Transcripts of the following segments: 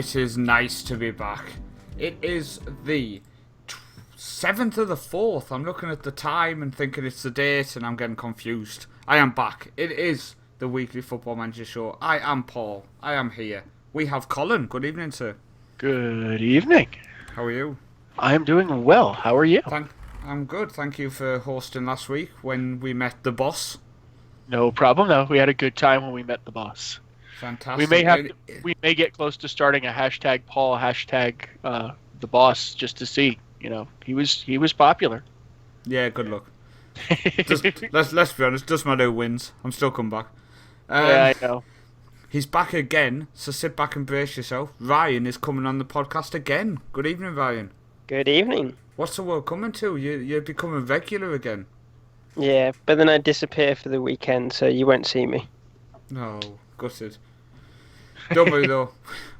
it is nice to be back. It is the 7th of the 4th. I'm looking at the time and thinking it's the date and I'm getting confused. I am back. It is the weekly Football Manager Show. I am Paul. I am here. We have Colin. Good evening, sir. Good evening. How are you? I am doing well. How are you? I'm good. Thank you for hosting last week when we met the boss. No problem. No, we had a good time when we met the boss. Fantastic. We may get close to starting a hashtag Paul, hashtag the boss, just to see. You know, he was popular. Yeah, good luck. let's be honest. Doesn't matter who wins. I'm still coming back. Yeah, I know. He's back again, so sit back and brace yourself. Ryan is coming on the podcast again. Good evening, Ryan. Good evening. What's the world coming to? You're becoming regular again. Yeah, but then I disappear for the weekend, so you won't see me. No, gutted. Don't worry though,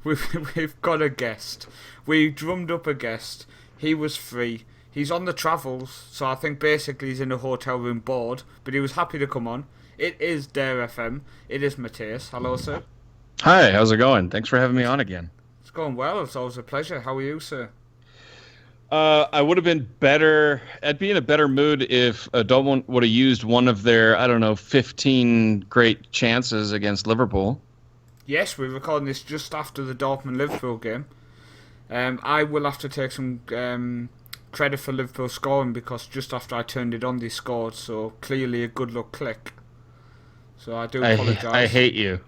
we've got a guest. We drummed up a guest. He was free. He's on the travels, so I think basically he's in a hotel room bored, but he was happy to come on. It is Dare FM. It is Matthias. Hello, sir. Hi, how's it going? Thanks for having me on again. It's going well. It's always a pleasure. How are you, sir? I would have been better. I'd be in a better mood if Dortmund would have used one of their, 15 great chances against Liverpool. Yes, we're recording this just after the Dortmund-Liverpool game. I will have to take some credit for Liverpool scoring because just after I turned it on, they scored. So clearly a good luck click. So I do apologise. I hate you.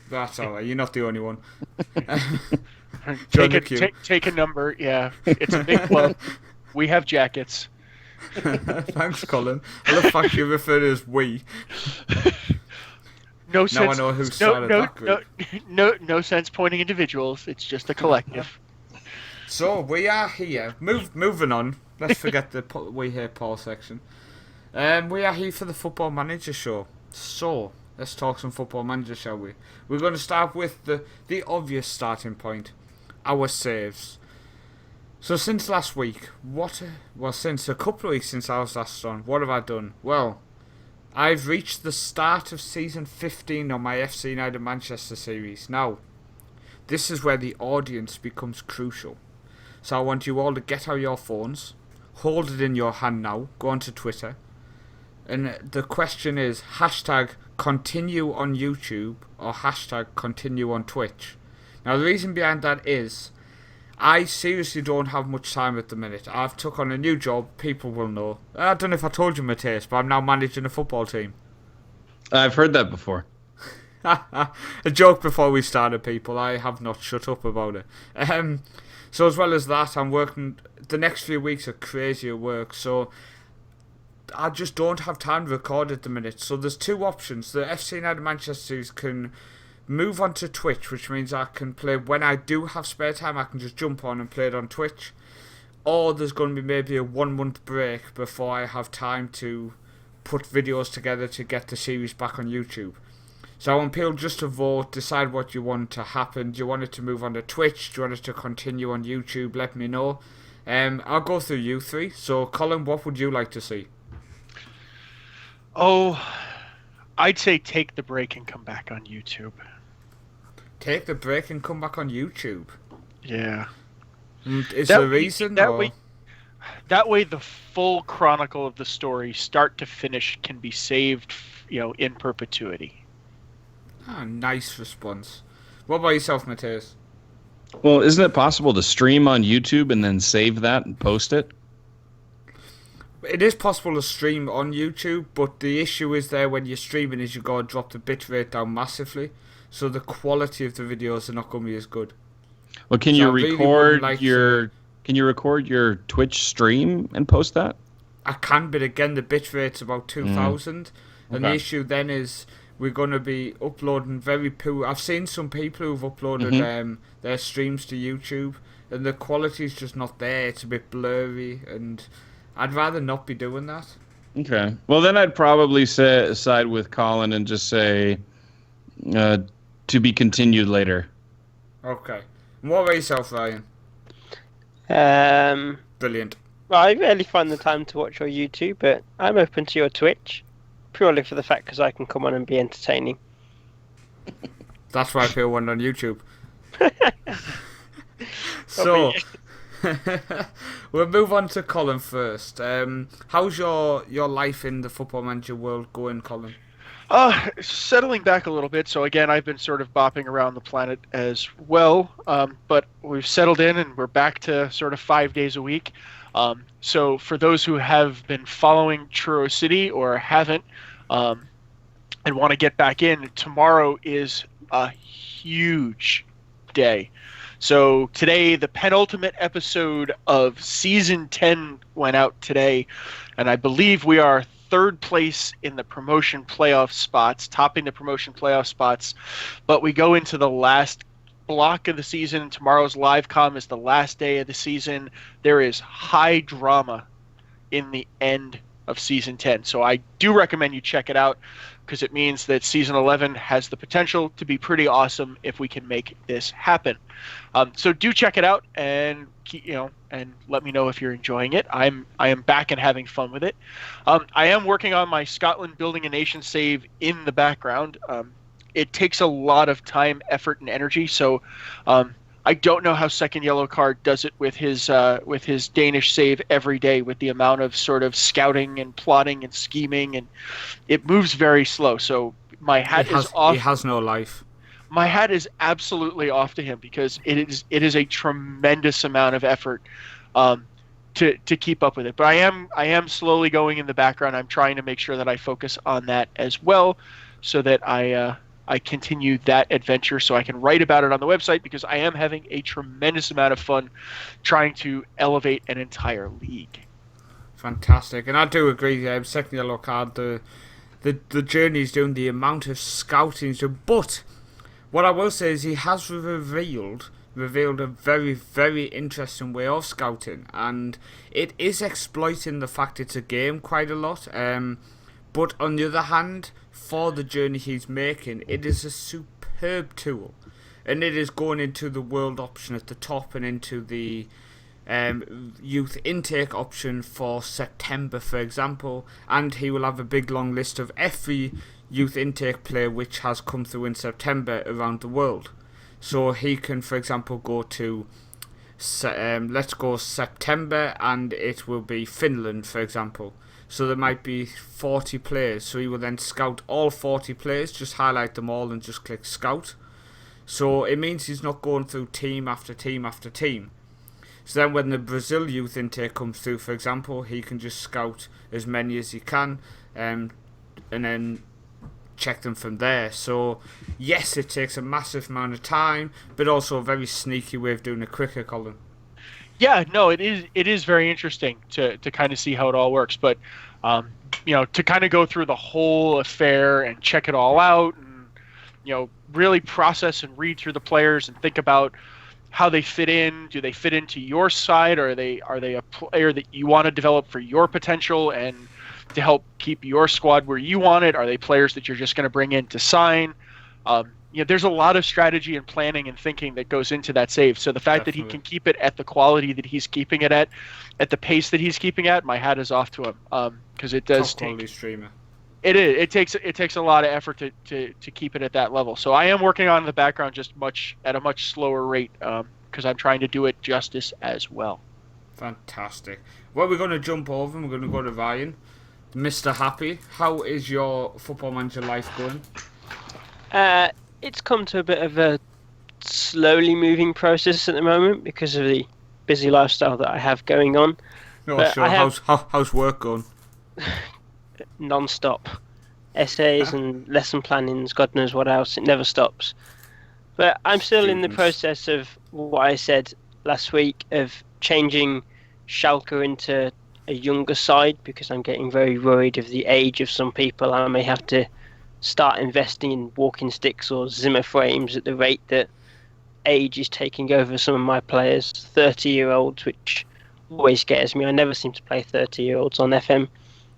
That's all right. You're not the only one. Take a number. Yeah, it's a big club. We have jackets. Thanks, Colin. I love the fact you refer to as we. No now sense. I know who started that group. No sense pointing individuals. It's just a collective. So we are here. Moving on. Let's forget the we hear Paul section. We are here for the Football Manager Show. So let's talk some Football Manager, shall we? We're going to start with the obvious starting point. Our saves. So since last week, since a couple of weeks since I was last on, what have I done? Well, I've reached the start of season 15 on my FC United Manchester series. Now, this is where the audience becomes crucial. So I want you all to get out your phones, hold it in your hand now, go onto Twitter, and the question is hashtag continue on YouTube or hashtag continue on Twitch. Now the reason behind that is I seriously don't have much time at the minute. I've took on a new job, people will know. I don't know if I told you, Matthias, but I'm now managing a football team. I've heard that before. A joke before we started, people. I have not shut up about it. So as well as that, I'm working, the next few weeks are crazy at work, so I just don't have time to record at the minute. So there's two options. The FC United Manchester series can move on to Twitch, which means I can play when I do have spare time. I can just jump on and play it on Twitch. Or there's going to be maybe a 1 month break before I have time to put videos together to get the series back on YouTube. So I want people just to vote, decide what you want to happen. Do you want it to move on to Twitch? Do you want it to continue on YouTube? Let me know. I'll go through you three. So Colin, what would you like to see? Oh, I'd say take the break and come back on YouTube. Take the break and come back on YouTube? Yeah. Is there a reason? That way the full chronicle of the story, start to finish, can be saved, in perpetuity. Ah, nice response. What about yourself, Matthias? Well, isn't it possible to stream on YouTube and then save that and post it? It is possible to stream on YouTube, but the issue is there when you're streaming is you got to drop the bitrate down massively, so the quality of the videos are not going to be as good. Well, can you record your Twitch stream and post that? I can, but again, the bitrate's about 2,000, and the issue then is we're going to be uploading very poor. I've seen some people who've uploaded their streams to YouTube, and the quality's just not there. It's a bit blurry, and I'd rather not be doing that. Okay. Well, then I'd probably side with Colin and just say to be continued later. Okay. And what about yourself, Ryan? Brilliant. Well, I rarely find the time to watch your YouTube, but I'm open to your Twitch, purely for the fact because I can come on and be entertaining. That's why I feel one on YouTube. So, we'll move on to Colin first. How's your life in the Football Manager world going, Colin? Settling back a little bit. So again, I've been sort of bopping around the planet as well. But we've settled in and we're back to sort of 5 days a week. So for those who have been following Truro City or haven't, and want to get back in, tomorrow is a huge day. So today, the penultimate episode of Season 10 went out today, and I believe we are third place in the promotion playoff spots, topping the promotion playoff spots. But we go into the last block of the season. Tomorrow's live comm is the last day of the season. There is high drama in the end of Season 10. So I do recommend you check it out, because it means that Season 11 has the potential to be pretty awesome if we can make this happen. So do check it out and and let me know if you're enjoying it. I am back and having fun with it. I am working on my Scotland Building a Nation save in the background. It takes a lot of time, effort, and energy. So I don't know how Second Yellow Card does it with his Danish save every day, with the amount of sort of scouting and plotting and scheming, and it moves very slow. So my hat is off. He has no life. My hat is absolutely off to him, because it is a tremendous amount of effort to keep up with it. But I am slowly going in the background. I'm trying to make sure that I focus on that as well, so that I continue that adventure, so I can write about it on the website, because I am having a tremendous amount of fun trying to elevate an entire league. Fantastic, and I do agree. Second Yellow Card, the journey he's doing, the amount of scouting he's doing, but what I will say is he has revealed a very, very interesting way of scouting, and it is exploiting the fact it's a game quite a lot. But on the other hand, for the journey he's making, it is a superb tool, and it is going into the world option at the top and into the youth intake option for September, for example, and he will have a big long list of every youth intake player which has come through in September around the world. So he can, for example, go to let's go September, and it will be Finland, for example. So there might be 40 players, so he will then scout all 40 players, just highlight them all and just click scout. So it means he's not going through team after team after team. So then when the Brazil youth intake comes through, for example, he can just scout as many as he can, and then check them from there. So yes, it takes a massive amount of time, but also a very sneaky way of doing it quicker, Colin. Yeah, no, it is very interesting to kind of see how it all works. But to kind of go through the whole affair and check it all out, and really process and read through the players and think about how they fit in. Do they fit into your side, or are they a player that you want to develop for your potential and to help keep your squad where you want it? Are they players that you're just going to bring in to sign? There's a lot of strategy and planning and thinking that goes into that save. So the fact that he can keep it at the quality that he's keeping it at the pace that he's keeping at, my hat is off to him, because it does Top quality streamer. It is. It takes a lot of effort to keep it at that level. So I am working on in the background, just at a much slower rate, because I'm trying to do it justice as well. Fantastic. Well, we're going to jump over and we're going to go to Ryan. Mr. Happy, how is your Football Manager life going? It's come to a bit of a slowly moving process at the moment because of the busy lifestyle that I have going on. No, sure. How's work going? Non-stop. Essays and lesson plannings, God knows what else. It never stops. But I'm still in the process of what I said last week, of changing Schalke into a younger side, because I'm getting very worried of the age of some people. I may have to start investing in walking sticks or Zimmer frames at the rate that age is taking over some of my players, 30-year-olds, which always scares me. I never seem to play 30-year-olds on FM.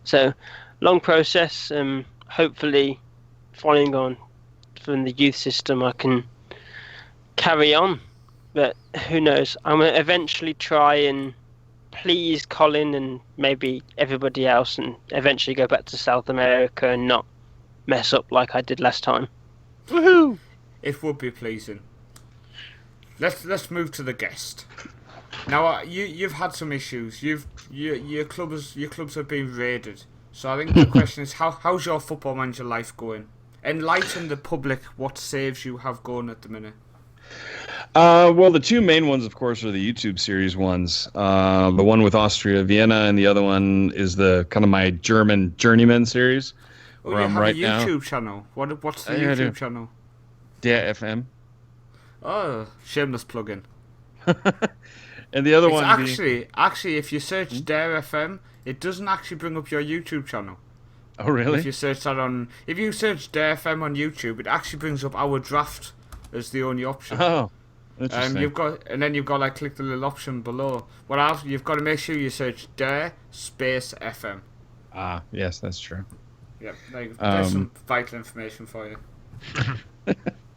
So, long process. Hopefully, following on from the youth system, I can carry on. But who knows? I'm going to eventually try and please Colin and maybe everybody else, and eventually go back to South America and not mess up like I did last time. Woohoo! It would be pleasing. Let's move to the guest. Now you've had some issues. Your clubs have been raided. So I think the question is how's your Football Manager life going? Enlighten the public what saves you have going at the minute. Well, the two main ones, of course, are the YouTube series ones. The one with Austria Vienna, and the other one is the kind of my German journeyman series. Oh, you have a YouTube channel. What's the YouTube channel? DkyfOf. Oh, shameless plug-in. And the other it's one actually, if you search Dare FM, it doesn't actually bring up your YouTube channel. Oh, really? If you search Dare FM on YouTube, it actually brings up our draft as the only option. Oh, interesting. You've got like click the little option below. You've got to make sure you search Dare space FM. Ah, yes, that's true. Yep, there's some vital information for you.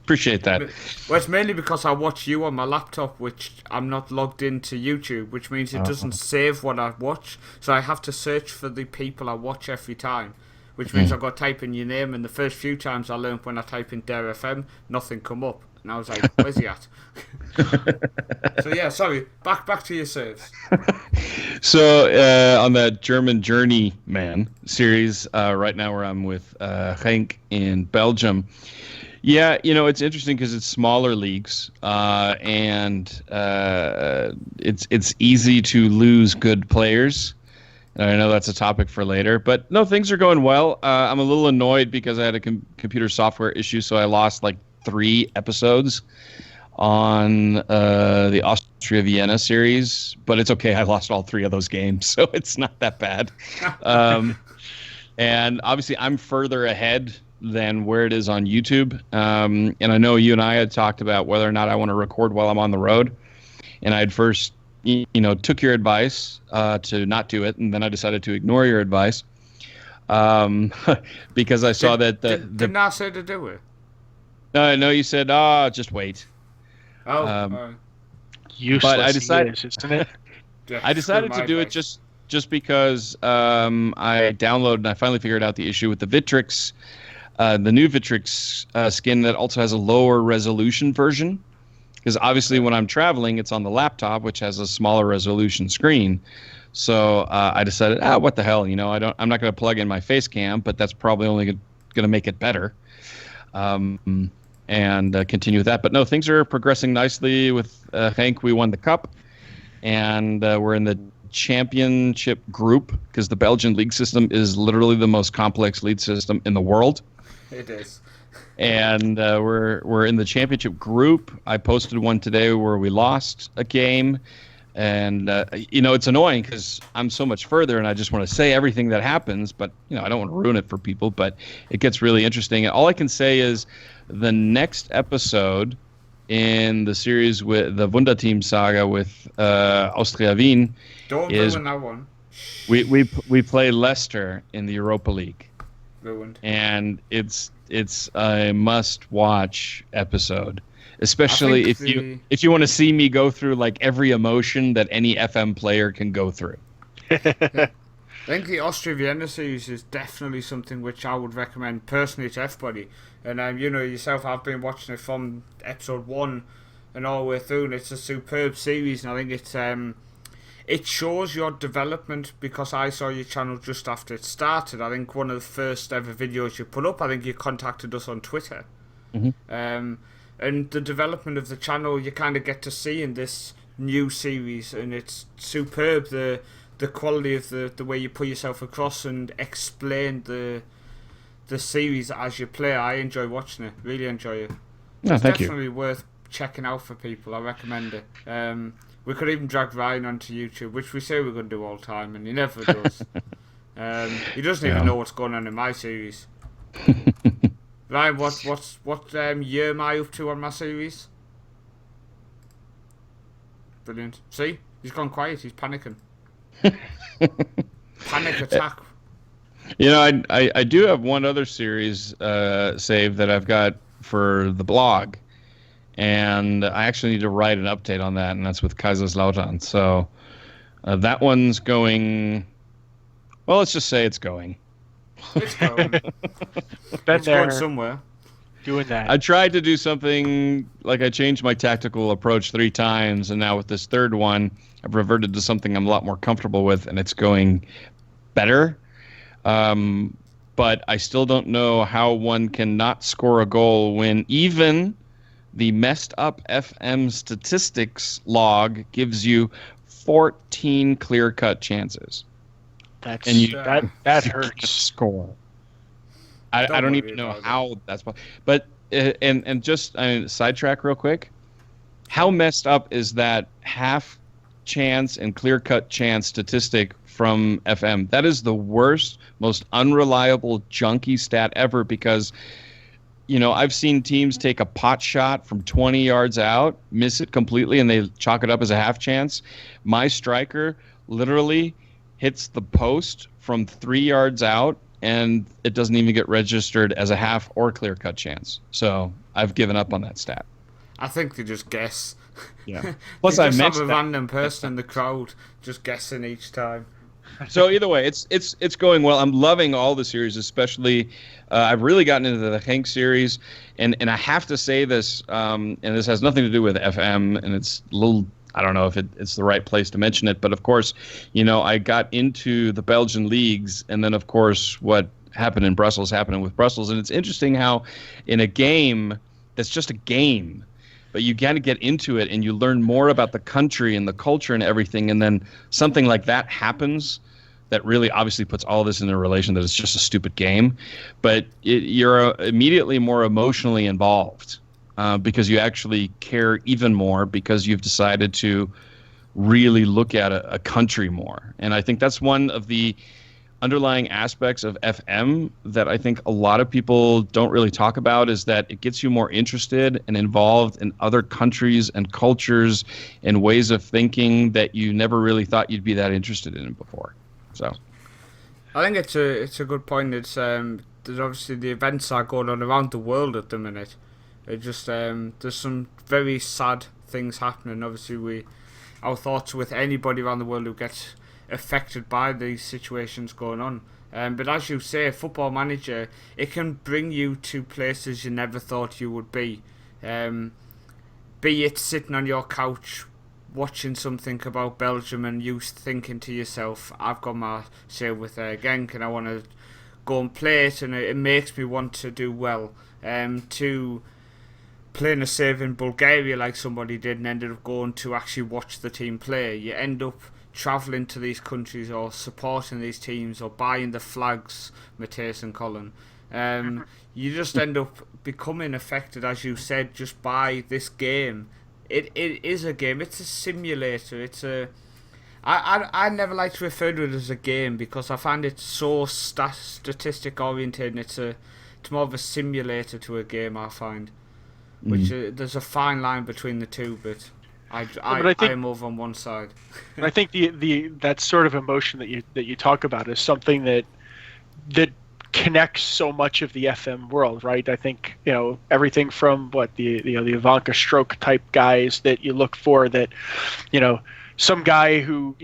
Appreciate that. Well, it's mainly because I watch you on my laptop, which I'm not logged into YouTube, which means it doesn't save what I watch. So I have to search for the people I watch every time, which means I've got to type in your name. And the first few times I learned when I type in Dare FM, nothing come up. And I was like, where's he at? So yeah, sorry. Back to your saves. So on that German Journeyman series, right now where I'm with Henk in Belgium. Yeah, it's interesting because it's smaller leagues, and it's easy to lose good players. And I know that's a topic for later, but no, things are going well. I'm a little annoyed because I had a computer software issue, so I lost like 3 episodes on the Austria Vienna series, but it's okay. I lost all 3 of those games, so it's not that bad. And obviously, I'm further ahead than where it is on YouTube. And I know you and I had talked about whether or not I want to record while I'm on the road. And I had first, took your advice to not do it, and then I decided to ignore your advice because I saw didn't I say to do it? No, you said, just wait. Oh, useless. But I decided, isn't it? I decided to do it just because I downloaded and I finally figured out the issue with the Vitrix. The new Vitrix skin that also has a lower resolution version, because obviously when I'm traveling, it's on the laptop, which has a smaller resolution screen. So I decided, what the hell, I'm not going to plug in my face cam, but that's probably only going to make it better, and continue with that. But no, things are progressing nicely with Henk. We won the cup, and we're in the championship group because the Belgian league system is literally the most complex league system in the world. It is. And we're in the championship group. I posted one today where we lost a game. And, it's annoying because I'm so much further and I just want to say everything that happens. But, I don't want to ruin it for people. But it gets really interesting. And all I can say is the next episode in the series with the Wunderteam saga with Austria Wien Don't ruin that one. We play Leicester in the Europa League. Ruined. And it's a must-watch episode, especially if you want to see me go through like every emotion that any FM player can go through. I think the Austria Vienna series is definitely something which I would recommend personally to everybody. And yourself, I've been watching it from episode 1 and all the way through, and it's a superb series. And I think it shows your development, because I saw your channel just after it started. I think one of the first ever videos you put up, I think you contacted us on Twitter. Mm-hmm. And the development of the channel you kind of get to see in this new series, and it's superb. The quality of the way you put yourself across and explain the series as you play. I enjoy watching it. Really enjoy it. It's definitely worth checking out for people. I recommend it. We could even drag Ryan onto YouTube, which we say we're going to do all the time, and he never does. He doesn't even know what's going on in my series. Ryan, what year am I up to on my series? Brilliant. See? He's gone quiet. He's panicking. Panic attack. I do have one other series saved that I've got for the blog. And I actually need to write an update on that, and that's with Kaiserslautern. So that one's going. Well, let's just say it's going. It's going. Been It's there. going somewhere. doing that. I tried to do something like I changed my tactical approach 3 times, and now with this third one, I've reverted to something I'm a lot more comfortable with, and it's going better. But I still don't know how one can not score a goal when even the messed up FM statistics log gives you 14 clear-cut chances. That's And you that hurts. Score. I don't even know how that's possible. But and just sidetrack real quick. How messed up is that half chance and clear-cut chance statistic from FM? That is the worst, most unreliable, junky stat ever because, I've seen teams take a pot shot from 20 yards out, miss it completely, and they chalk it up as a half chance. My striker literally hits the post from 3 yards out, and it doesn't even get registered as a half or clear-cut chance. So I've given up on that stat. I think they just guess. Yeah. Plus, I I just have mentioned a random person in the crowd just guessing each time. So either way, it's going well. I'm loving all the series, especially I've really gotten into the Hank series, and I have to say this, and this has nothing to do with FM, and it's a little. I don't know if it's the right place to mention it, but of course, I got into the Belgian leagues, and then of course what happened in Brussels happened with Brussels, and it's interesting how in a game that's just a game, but you got to get into it and you learn more about the country and the culture and everything, and then something like that happens that really obviously puts all this in a relation that it's just a stupid game, but you're immediately more emotionally involved. Because you actually care even more because you've decided to really look at a country more. And I think that's one of the underlying aspects of FM that I think a lot of people don't really talk about is that it gets you more interested and involved in other countries and cultures and ways of thinking that you never really thought you'd be that interested in before. So I think it's a good point. It's there's obviously the events are going on around the world at the minute. It just there's some very sad things happening. Obviously, our thoughts with anybody around the world who gets affected by these situations going on. But as you say, Football Manager, it can bring you to places you never thought you would be. Be it sitting on your couch watching something about Belgium and you thinking to yourself, I've got my say with Genk and I want to go and play it, and it makes me want to do well. To playing a save in Bulgaria like somebody did and ended up going to actually watch the team play. You end up travelling to these countries or supporting these teams or buying the flags, Matthias and Colin. You just end up becoming affected, as you said, just by this game. It is a game. It's a simulator. I never like to refer to it as a game because I find it so statistic oriented, and it's more of a simulator to a game, I find. Which there's a fine line between the two, but I am over on one side. I think that sort of emotion that you talk about is something that connects so much of the FM world, right? I think everything from the Ivanka Stroke type guys that you look for, that some guy who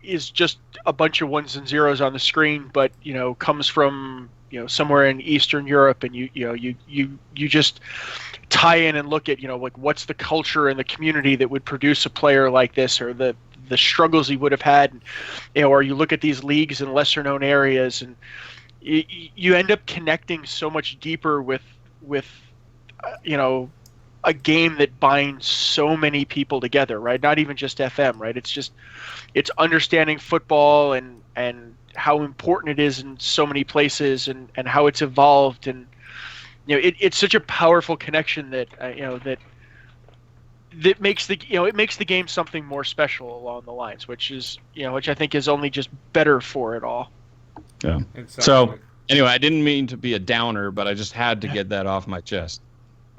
is just a bunch of ones and zeros on the screen, but comes from somewhere in Eastern Europe, and you just tie in and look at what's the culture and the community that would produce a player like this, or the struggles he would have had, or you look at these leagues in lesser known areas, and you end up connecting so much deeper with a game that binds so many people together, right? Not even just FM, right? It's understanding football and how important it is in so many places, and how it's evolved, and it's such a powerful connection that that makes the game something more special along the lines, which I think is only just better for it all. Yeah. Exactly. So anyway, I didn't mean to be a downer, but I just had to get that off my chest.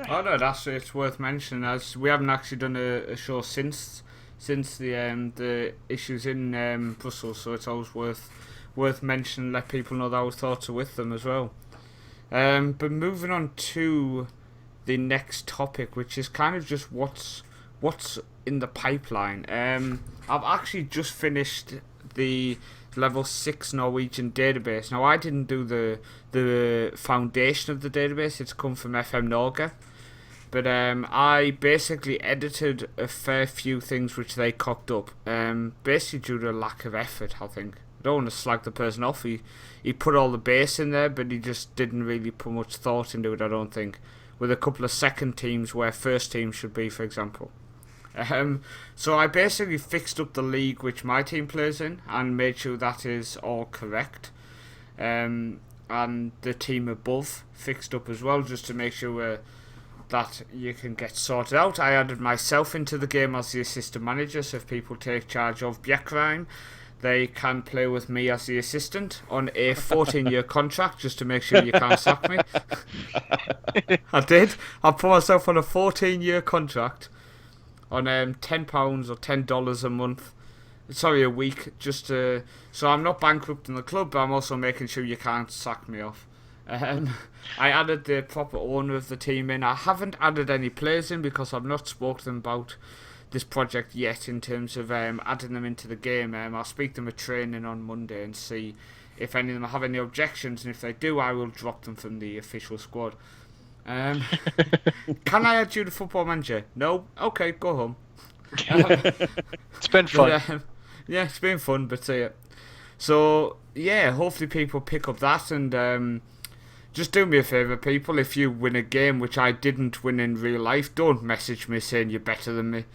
Oh no, it's worth mentioning, as we haven't actually done a show since the issues in Brussels, so it's always worth mentioning. Let people know that our thoughts are with them as well. But moving on to the next topic, which is kind of just what's in the pipeline. I've actually just finished the level 6 Norwegian database. Now, I didn't do the foundation of the database. It's come from FM Norge. But I basically edited a fair few things which they cocked up. Basically due to lack of effort, I think. I don't want to slag the person off. He put all the base in there, but he just didn't really put much thought into it, I don't think. With a couple of second teams where first teams should be, for example. So I basically fixed up the league which my team plays in and made sure that is all correct. And the team above fixed up as well, just to make sure that you can get sorted out. I added myself into the game as the assistant manager, so if people take charge of Bjerkreim, they can play with me as the assistant on a 14-year contract, just to make sure you can't sack me. I did. I put myself on a 14-year contract on £10 or $10 a month. Sorry, a week. So I'm not bankrupting the club, but I'm also making sure you can't sack me off. I added the proper owner of the team in. I haven't added any players in because I've not spoken to them about this project yet in terms of adding them into the game. I'll speak to them at training on Monday and see if any of them have any objections, and if they do, I will drop them from the official squad. Can I add you to Football Manager? No? Okay, go home. It's been fun. But, yeah, it's been fun, but so yeah, hopefully people pick up that, and just do me a favour, people. If you win a game which I didn't win in real life, don't message me saying you're better than me.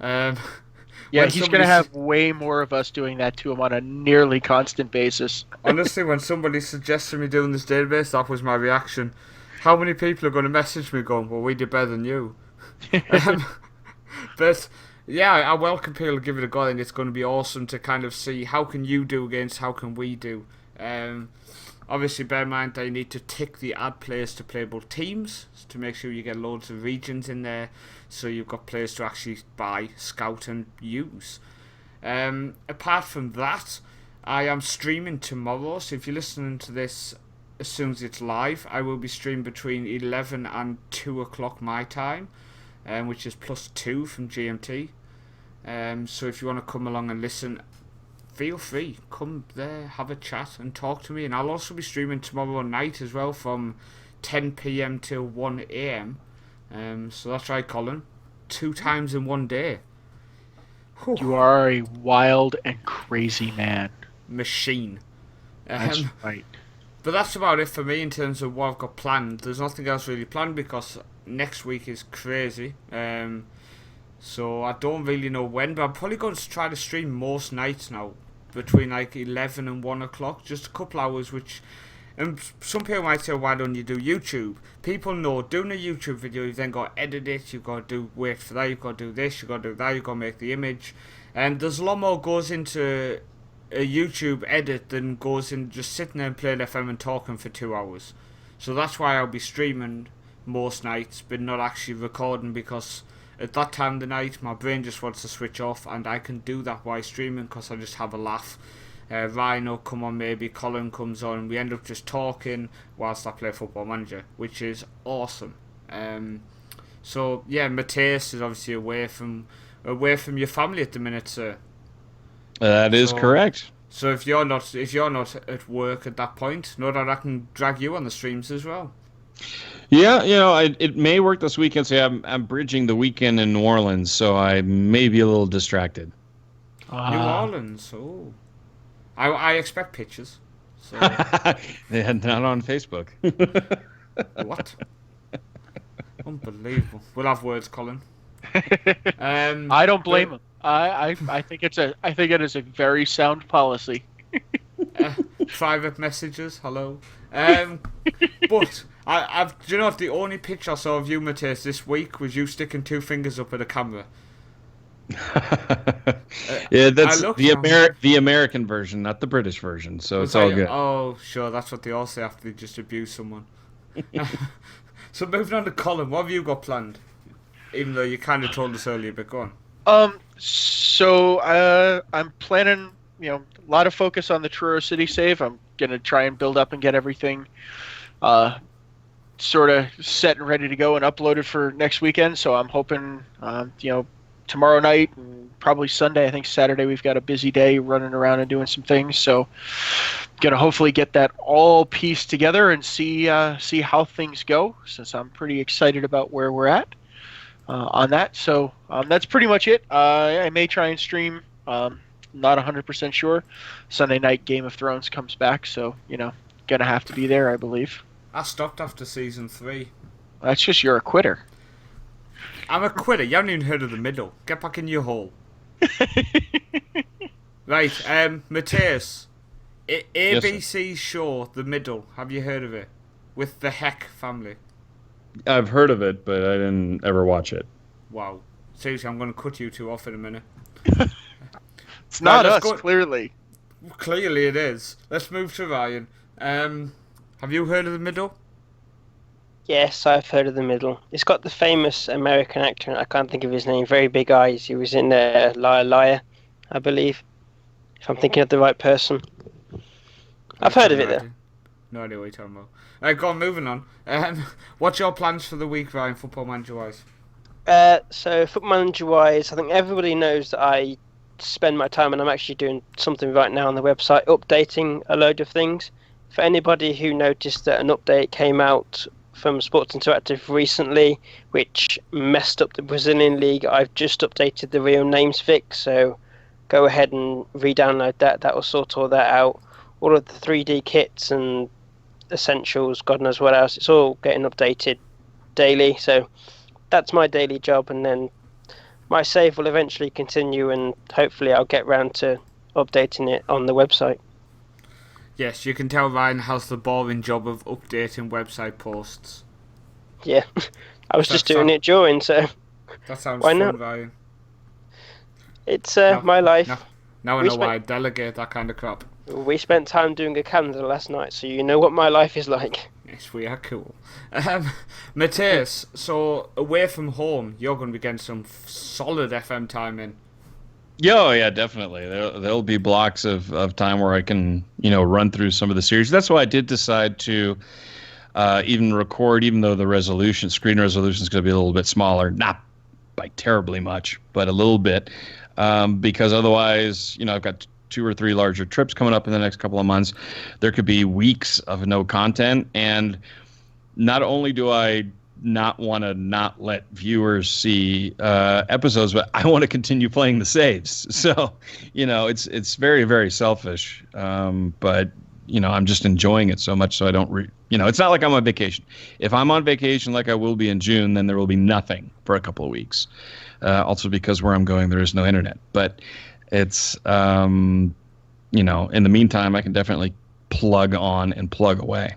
Yeah, he's going to have way more of us doing that to him on a nearly constant basis. Honestly, when somebody suggested me doing this database, that was my reaction. How many people are going to message me going, well, we did better than you? But yeah, I welcome people to give it a go. I think it's going to be awesome to kind of see how can you do against how can we do. Obviously, bear in mind they need to tick the add players to playable teams to make sure you get loads of regions in there, so you've got players to actually buy, scout and use. Apart from that, I am streaming tomorrow, so if you're listening to this as soon as it's live, I will be streaming between 11 and 2 o'clock my time, which is +2 from GMT. So if you want to come along and listen, feel free, come there, have a chat and talk to me. And I'll also be streaming tomorrow night as well from 10 PM till 1 AM. So that's right, Colin. 2 times in one day. Whew. You are a wild and crazy man. Machine. That's right. But that's about it for me in terms of what I've got planned. There's nothing else really planned because next week is crazy. So I don't really know when, but I'm probably going to try to stream most nights now, between like 11 and 1 o'clock, just a couple hours, which, and some people might say, why don't you do YouTube? People know doing a YouTube video, you've then got to edit it, you've got to wait for that, you've got to do this, you've got to do that, you've got to make the image, and there's a lot more goes into a YouTube edit than goes in just sitting there and playing FM and talking for 2 hours. So that's why I'll be streaming most nights, but not actually recording, because at that time of the night, my brain just wants to switch off, and I can do that while streaming because I just have a laugh. Ryan will come on, maybe Colin comes on, and we end up just talking whilst I play Football Manager, which is awesome. So yeah, Matthias is obviously away from your family at the minute, sir. That is correct. So if you're not at work at that point, know that I can drag you on the streams as well. Yeah, it may work this weekend. So I'm bridging the weekend in New Orleans, so I may be a little distracted. New Orleans, oh. I expect pictures. So. They're not on Facebook. What? Unbelievable. We'll have words, Colin. I don't blame him. I think it is a very sound policy. Private messages, hello. But do you know what, the only picture I saw of you, Matthias, this week was you sticking 2 fingers up at a camera. Yeah, that's the American version, not the British version. So it's all good. Oh, sure, that's what they all say after they just abuse someone. So moving on to Colin, what have you got planned? Even though you kind of told us earlier, but go on. So I'm planning, a lot of focus on the Truro City save. I'm gonna try and build up and get everything sort of set and ready to go and uploaded for next weekend. So I'm hoping, tomorrow night and probably Sunday. I think Saturday we've got a busy day running around and doing some things. So gonna hopefully get that all pieced together and see how things go, since I'm pretty excited about where we're at on that. So that's pretty much it. I may try and stream. Not 100% sure. Sunday night Game of Thrones comes back, so gonna have to be there, I believe. I stopped after season 3. That's just you're a quitter. I'm a quitter. You haven't even heard of the middle. Get back in your hole. Right, Matthias. ABC show The Middle. Have you heard of it? With the Heck family. I've heard of it, but I didn't ever watch it. Wow. Seriously, I'm going to cut you two off in a minute. It's not us, clearly. Clearly it is. Let's move to Ryan. Have you heard of The Middle? Yes, I've heard of The Middle. It's got the famous American actor, I can't think of his name, very big eyes. He was in Liar Liar, I believe. If I'm thinking of the right person. I've heard of it, though. No idea what you're talking about. Go on, moving on. What's your plans for the week, Ryan, football manager-wise? So, football manager-wise, I think everybody knows that I spend my time, and I'm actually doing something right now on the website, updating a load of things. For anybody who noticed that an update came out from Sports Interactive recently, which messed up the Brazilian league, I've just updated the real names fix, so go ahead and re-download that. That will sort all that out. All of the 3D kits and essentials, God knows what else, it's all getting updated daily, so that's my daily job, and then my save will eventually continue, and hopefully I'll get round to updating it on the website. Yes, you can tell Ryan has the boring job of updating website posts. Yeah, I was just doing it during, so that sounds why fun, not? Ryan. It's my life. Now I know why I delegate that kind of crap. We spent time doing a calendar last night, so you know what my life is like. Yes, we are cool. Matthias, so away from home, you're going to be getting some solid FM time in. Yeah, definitely. There'll be blocks of time where I can, run through some of the series. That's why I did decide to even record, even though the screen resolution is going to be a little bit smaller, not by terribly much, but a little bit, because otherwise, I've got 2 or 3 larger trips coming up in the next couple of months. There could be weeks of no content, and not only do I not want to not let viewers see episodes, but I want to continue playing the saves. So, it's very, very selfish. But I'm just enjoying it so much, so I don't it's not like I'm on vacation. If I'm on vacation like I will be in June, then there will be nothing for a couple of weeks. Also because where I'm going, there is no internet. But it's in the meantime, I can definitely plug on and plug away.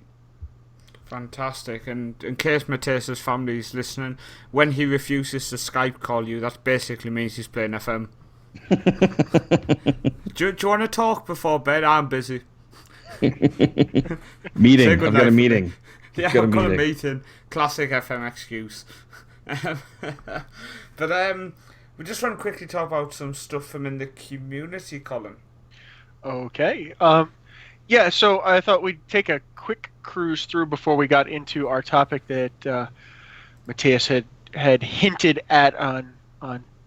Fantastic. And in case Matthias' family is listening, when he refuses to Skype call you, that basically means he's playing FM. do you want to talk before bed? I'm busy. Meeting. I've got a meeting. Yeah, I've got a meeting. Classic FM excuse. But we just want to quickly talk about some stuff from in the community column. Okay. Yeah, so I thought we'd take a quick cruise through before we got into our topic that Matthias had hinted at on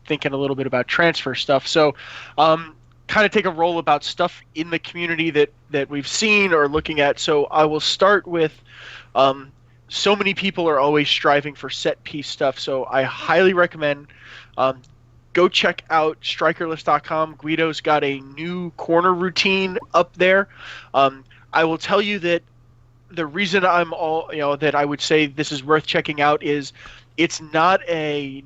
thinking a little bit about transfer stuff. So kind of take a roll about stuff in the community that we've seen or looking at. So I will start with so many people are always striving for set piece stuff, so I highly recommend go check out strikerless.com. Guido's got a new corner routine up there. I will tell you that the reason that I would say this is worth checking out is it's not an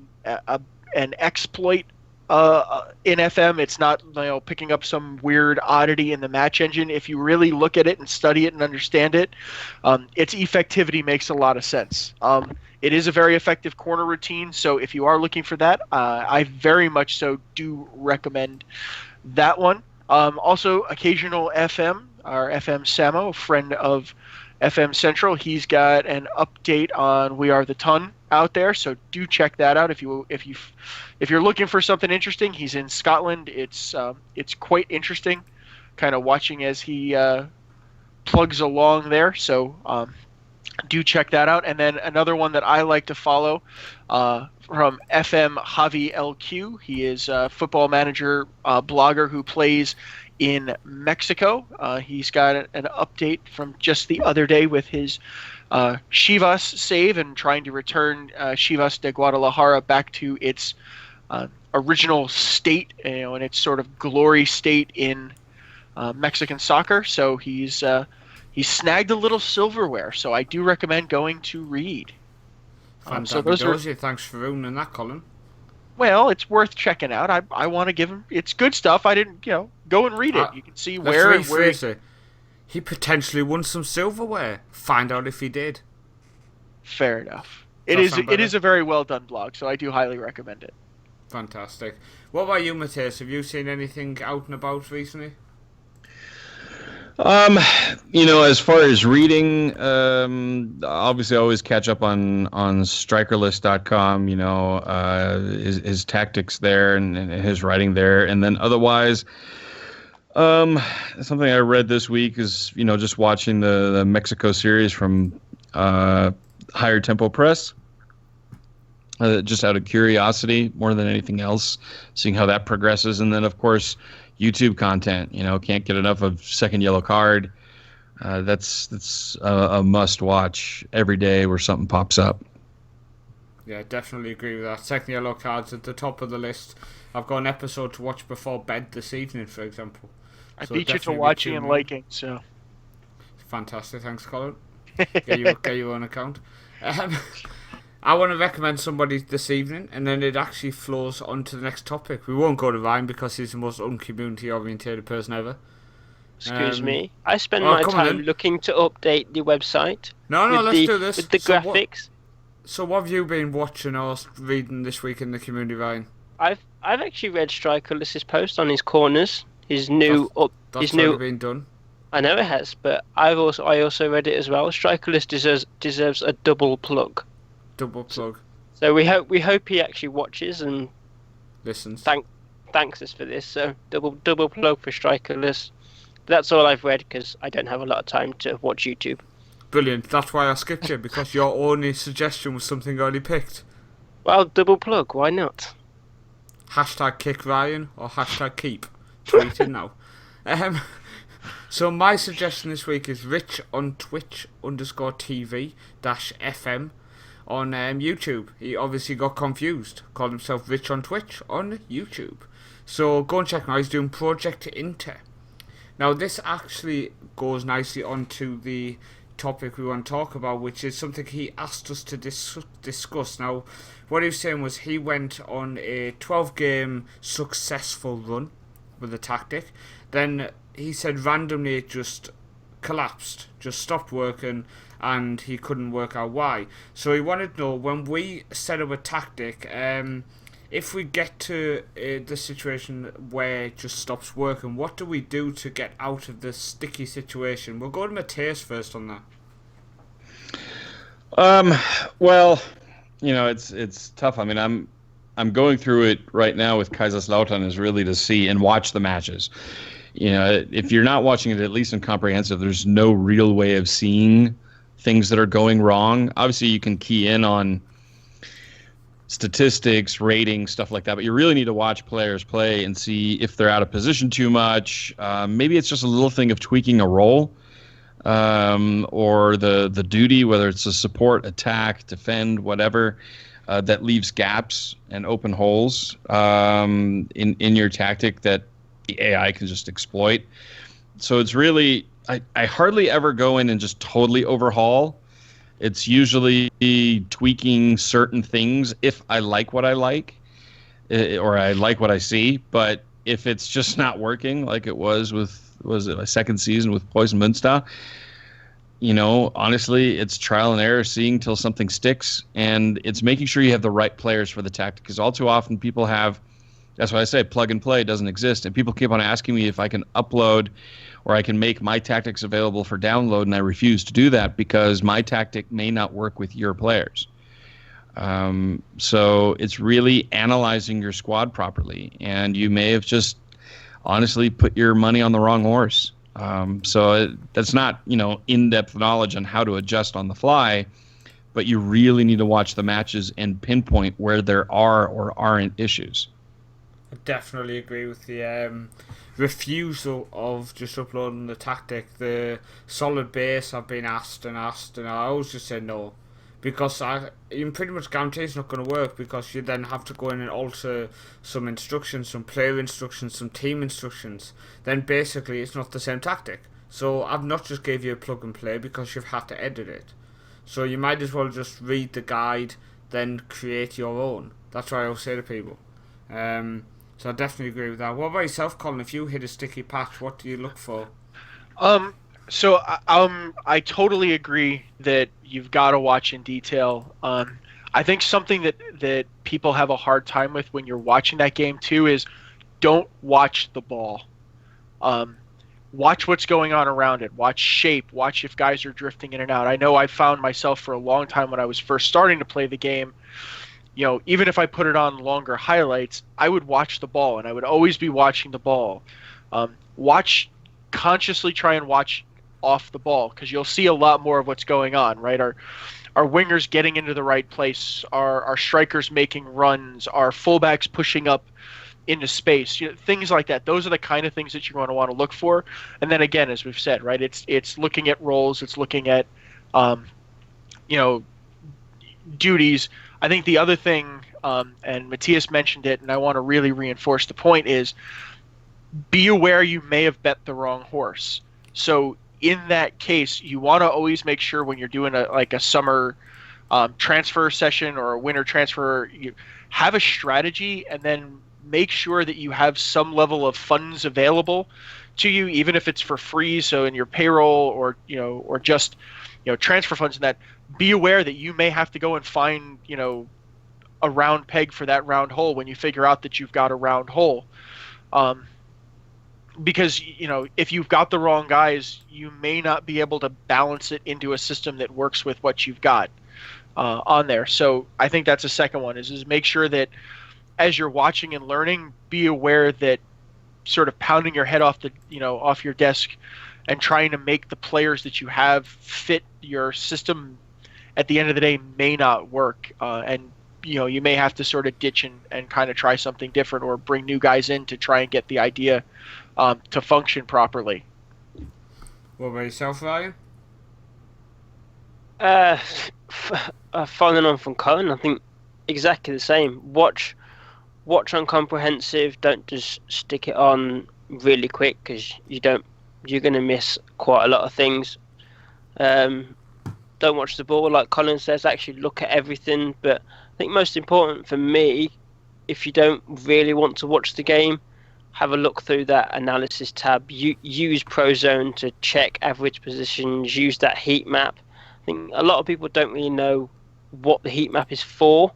exploit in FM. It's not picking up some weird oddity in the match engine. If you really look at it and study it and understand it, its effectivity makes a lot of sense. It is a very effective corner routine, so if you are looking for that, I very much so do recommend that one. Also, Occasional FM, our FM Samo, a friend of FM Central, he's got an update on We Are the Ton out there, so do check that out if you're looking for something interesting. He's in Scotland. It's quite interesting, kind of watching as he plugs along there. So do check that out. And then another one that I like to follow from FM Javi LQ. He is a football manager blogger who plays in Mexico. He's got an update from just the other day with his Chivas save and trying to return Chivas de Guadalajara back to its original state, and its sort of glory state in Mexican soccer. So he's snagged a little silverware. So I do recommend going to read. So those are. Thanks for ruining that, Colin. Well, it's worth checking out. I want to give him. It's good stuff. I didn't, go and read it. You can see where and where. He potentially won some silverware. Find out if he did. Fair enough. It is a very well done blog, so I do highly recommend it. Fantastic. What about you, Matthias? Have you seen anything out and about recently? As far as reading, obviously I always catch up on strikerlist.com, his tactics there and his writing there. And then otherwise, something I read this week is, just watching the Mexico series from Higher Tempo Press. Just out of curiosity more than anything else, seeing how that progresses. And then, of course, YouTube content, can't get enough of Second Yellow Card. That's a must watch every day where something pops up. Yeah, definitely agree with that. Second Yellow Card's at the top of the list. I've got an episode to watch before bed this evening, for example. I beat you to watching and liking, so. Fantastic, thanks, Colin. Get you on account. I want to recommend somebody this evening, and then it actually flows on to the next topic. We won't go to Ryan because he's the most uncommunity orientated person ever. Excuse me. I spend my time looking to update the website. No, let's do this. With the graphics. So what have you been watching or reading this week in the community, Ryan? I've actually read Strikerless's post on his corners. His new That's already been done. I know it has, but I also read it as well. Strikerless deserves a double plug. Double plug. So we hope he actually watches and listens. Thanks us for this. So double plug for Strikerless. That's all I've read because I don't have a lot of time to watch YouTube. Brilliant. That's why I skipped you, because your only suggestion was something already picked. Well, double plug. Why not? Hashtag kick Ryan or hashtag keep. Tweeting now. So my suggestion this week is Rich on Twitch _TV-FM on YouTube. He obviously got confused. Called himself Rich on Twitch on YouTube. So go and check him out. He's doing Project Inter. Now this actually goes nicely onto the topic we want to talk about, which is something he asked us to discuss. Now what he was saying was he went on a 12-game successful run with a tactic. Then he said randomly it just collapsed, just stopped working, and he couldn't work out why. So he wanted to know, when we set up a tactic, if we get to the situation where it just stops working, what do we do to get out of this sticky situation? We'll go to Matthias first on that. Well, it's tough. I mean, I'm going through it right now with Kaiserslautern, is really to see and watch the matches. If you're not watching it at least in comprehensive, there's no real way of seeing things that are going wrong. Obviously, you can key in on statistics, ratings, stuff like that, but you really need to watch players play and see if they're out of position too much. Maybe it's just a little thing of tweaking a role, or the duty, whether it's a support, attack, defend, whatever, that leaves gaps and open holes in your tactic that the AI can just exploit. So it's really, I hardly ever go in and just totally overhaul. It's usually tweaking certain things if I like what I like, or I like what I see. But if it's just not working, like it was it my second season with Poison Münster, honestly, it's trial and error, seeing till something sticks, and it's making sure you have the right players for the tactic. Because all too often people have, that's why I say plug and play doesn't exist, and people keep on asking me if I can upload or I can make my tactics available for download, and I refuse to do that because my tactic may not work with your players. So it's really analyzing your squad properly, and you may have just honestly put your money on the wrong horse. That's not, in-depth knowledge on how to adjust on the fly, but you really need to watch the matches and pinpoint where there are or aren't issues. I definitely agree with the refusal of just uploading the tactic. The solid base, I've been asked and asked, and I always just say no. Because you pretty much guarantee it's not going to work, because you then have to go in and alter some instructions, some player instructions, some team instructions. Then basically it's not the same tactic. So I've not just gave you a plug and play because you've had to edit it. So you might as well just read the guide, then create your own. That's what I always say to people. So I definitely agree with that. What about yourself, Colin? If you hit a sticky patch, what do you look for? So I totally agree that you've got to watch in detail. I think something that people have a hard time with when you're watching that game too is don't watch the ball. Watch what's going on around it. Watch shape. Watch if guys are drifting in and out. I know I found myself for a long time when I was first starting to play the game, even if I put it on longer highlights, I would watch the ball, and I would always be watching the ball. Consciously try and watch off the ball, because you'll see a lot more of what's going on, right? Our wingers getting into the right place, our strikers making runs, our fullbacks pushing up into space, things like that. Those are the kind of things that you're going to want to look for. And then again, as we've said, right, it's looking at roles, it's looking at duties. I think the other thing, and Matthias mentioned it, and I want to really reinforce the point, is be aware you may have bet the wrong horse. So in that case, you want to always make sure when you're doing a summer transfer session or a winter transfer, you have a strategy, and then make sure that you have some level of funds available to you, even if it's for free, so in your payroll or just transfer funds. And that, be aware that you may have to go and find a round peg for that round hole when you figure out that you've got a round hole. Because if you've got the wrong guys, you may not be able to balance it into a system that works with what you've got on there. So I think that's a second one, is make sure that as you're watching and learning, be aware that sort of pounding your head off your desk and trying to make the players that you have fit your system at the end of the day may not work. And you may have to sort of ditch and kind of try something different, or bring new guys in to try and get the idea to function properly. What about yourself, Ryan? Following on from Colin, I think exactly the same. Watch on comprehensive. Don't just stick it on really quick, because you're going to miss quite a lot of things. Don't watch the ball, like Colin says. Actually look at everything. But I think most important for me, if you don't really want to watch the game, have a look through that analysis tab. Use Prozone to check average positions. Use that heat map. I think a lot of people don't really know what the heat map is for,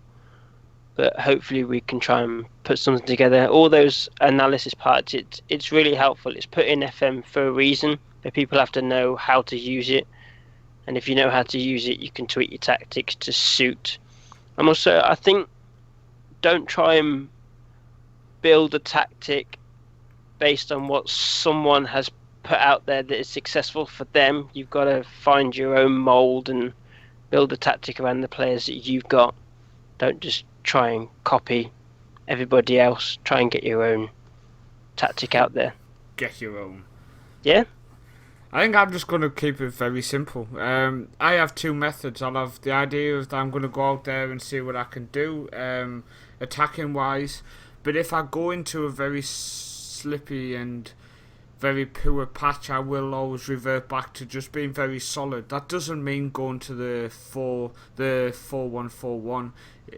but hopefully we can try and put something together. All those analysis parts, it's really helpful. It's put in FM for a reason, but people have to know how to use it. And if you know how to use it, you can tweak your tactics to suit. And also, I think, don't try and build a tactic based on what someone has put out there that is successful for them. You've got to find your own mold and build a tactic around the players that you've got. Don't just try and copy everybody else. Try and get your own tactic out there. Get your own. Yeah? I think I'm just going to keep it very simple. I have two methods. I'll have the idea of that I'm going to go out there and see what I can do, attacking wise. But if I go into a very slippy and very poor patch, I will always revert back to just being very solid. That doesn't mean going to the 4-1-4-1.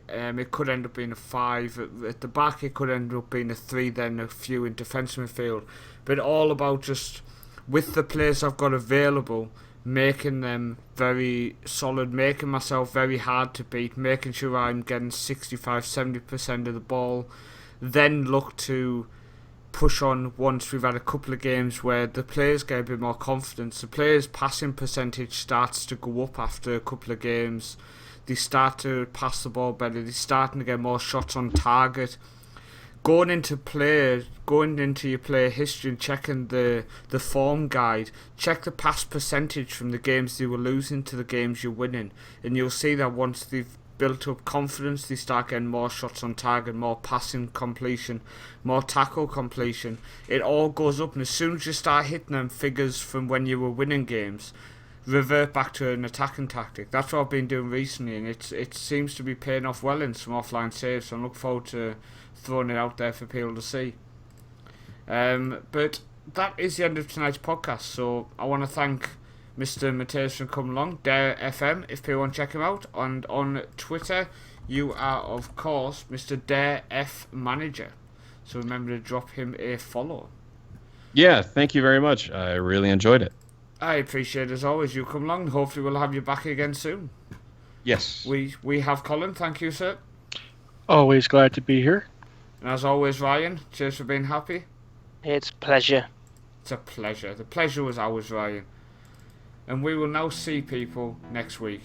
It could end up being a 5 at the back. It could end up being a 3, then a few in defence midfield. But all about just, with the players I've got available, making them very solid, making myself very hard to beat, making sure I'm getting 65-70% of the ball, then look to push on once we've had a couple of games where the players get a bit more confidence. The players' passing percentage starts to go up after a couple of games. They start to pass the ball better. They're starting to get more shots on target. going into your player history and checking the form guide, check the past percentage from the games they were losing to the games you're winning, and you'll see that once they've built up confidence, they start getting more shots on target, more passing completion, more tackle completion. It all goes up, and as soon as you start hitting them figures from when you were winning games, revert back to an attacking tactic. That's what I've been doing recently, and it seems to be paying off well in some offline saves, so I look forward to throwing it out there for people to see. But that is the end of tonight's podcast, so I want to thank Mr. Mateus for coming along, DkyfOf, if people want to check him out, and on Twitter you are of course Mr. DkyfManager, so remember to drop him a follow. Yeah, thank you very much. I really enjoyed it. I appreciate it as always. You come along, and hopefully we'll have you back again soon. Yes. We have Colin. Thank you, sir. Always glad to be here. And as always, Ryan, cheers for being happy. It's a pleasure. It's a pleasure. The pleasure was ours, Ryan. And we will now see people next week.